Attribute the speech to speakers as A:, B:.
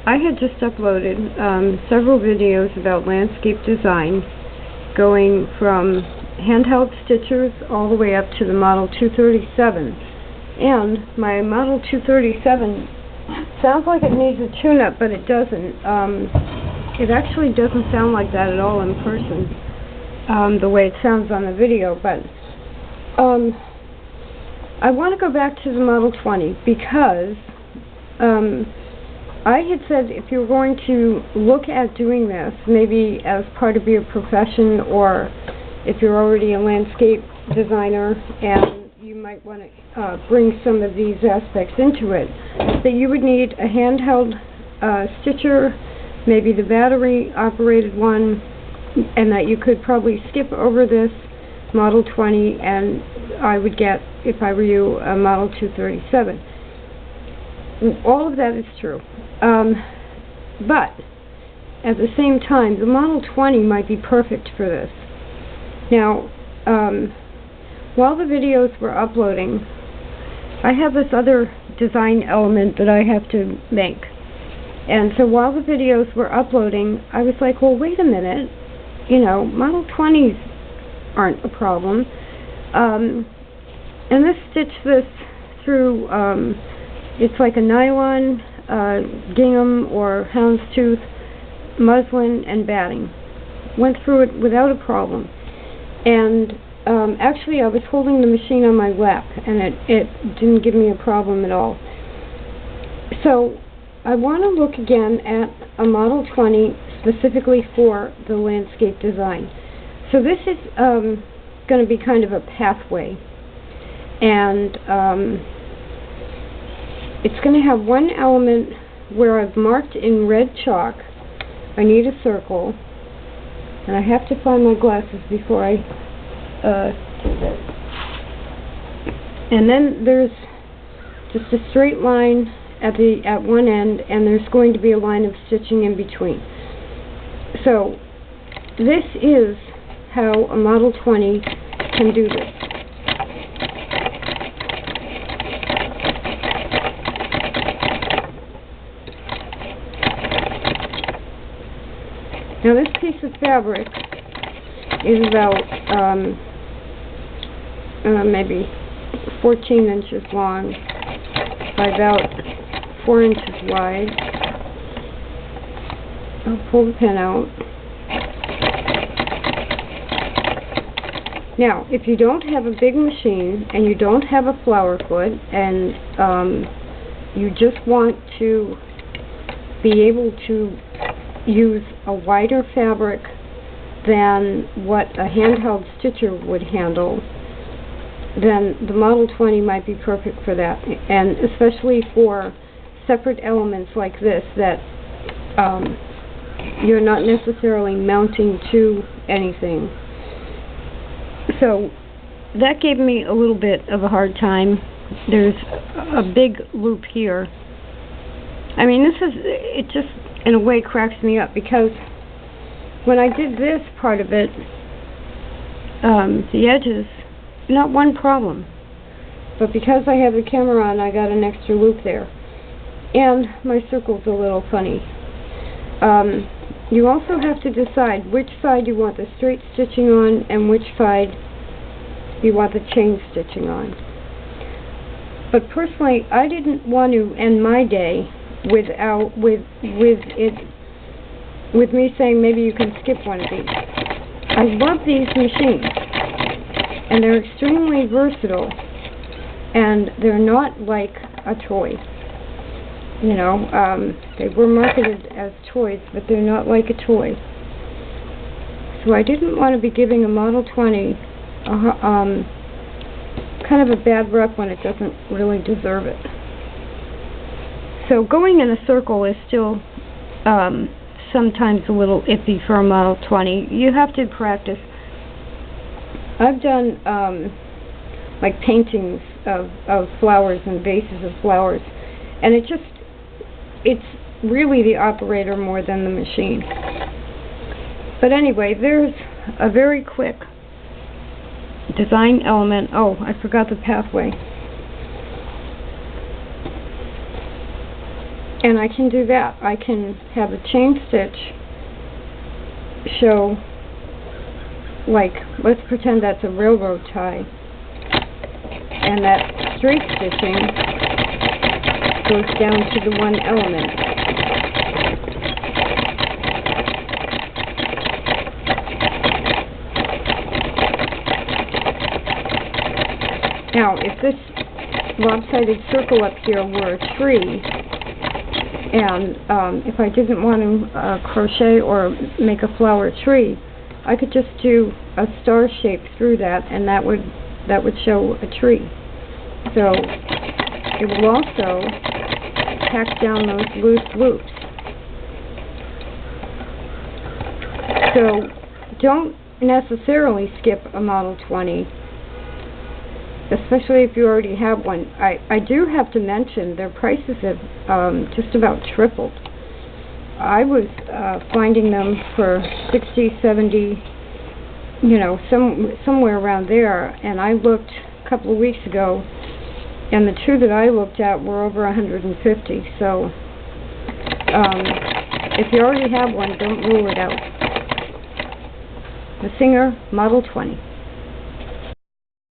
A: I had just uploaded several videos about landscape design, going from handheld stitchers all the way up to the Model 237. And my Model 237 sounds like it needs a tune-up, but it doesn't. It actually doesn't sound like that at all in person, the way it sounds on the video. But I want to go back to the Model 20 because I had said if you're going to look at doing this, maybe as part of your profession, or if you're already a landscape designer and you might want to bring some of these aspects into it, that you would need a handheld stitcher, maybe the battery-operated one, and that you could probably skip over this Model 20, and I would get, if I were you, a Model 237. All of that is true. But at the same time, the Model 20 might be perfect for this. Now, while the videos were uploading, I have this other design element that I have to make. And so while the videos were uploading, I was like, well, wait a minute. You know, Model 20s aren't a problem. And let's stitch this through, it's like a nylon, gingham or houndstooth, muslin, and batting. Went through it without a problem. And actually I was holding the machine on my lap, and it didn't give me a problem at all. So I want to look again at a Model 20 specifically for the landscape design. So this is going to be kind of a pathway, and it's going to have one element where I've marked in red chalk. I need a circle, and I have to find my glasses before I do this. And then there's just a straight line at one end, and there's going to be a line of stitching in between. So this is how a Model 20 can do this. Now this piece of fabric is about maybe 14 inches long by about 4 inches wide. I'll pull the pin out. Now, if you don't have a big machine and you don't have a flower foot, and you just want to be able to use a wider fabric than what a handheld stitcher would handle, then the Model 20 might be perfect for that, and especially for separate elements like this that you're not necessarily mounting to anything. So that gave me a little bit of a hard time. There's a big loop here. I mean, it just in a way cracks me up, because when I did this part of it, the edges, not one problem. But because I have the camera on, I got an extra loop there. And my circle's a little funny. You also have to decide which side you want the straight stitching on and which side you want the chain stitching on. But personally, I didn't want to end my day with me saying maybe you can skip one of these. I love these machines, and they're extremely versatile, and they're not like a toy. You know, they were marketed as toys, but they're not like a toy. So I didn't want to be giving a Model 20 kind of a bad rep when it doesn't really deserve it. So going in a circle is still sometimes a little iffy for a Model 20. You have to practice. I've done like paintings of flowers and vases of flowers, and it's really the operator more than the machine. But anyway, there's a very quick design element. Oh, I forgot the pathway. And I can do that. I can have a chain stitch show, like, let's pretend that's a railroad tie, and that straight stitching goes down to the one element. Now, if this lopsided circle up here were a tree, and if I didn't want to crochet or make a flower tree, I could just do a star shape through that, and that would show a tree. So it will also pack down those loose loops. So don't necessarily skip a Model 20, especially if you already have one. I do have to mention their prices have just about tripled. I was finding them for $60, $70, you know, somewhere around there, and I looked a couple of weeks ago, and the two that I looked at were over $150. So if you already have one, don't rule it out. The Singer Model 20.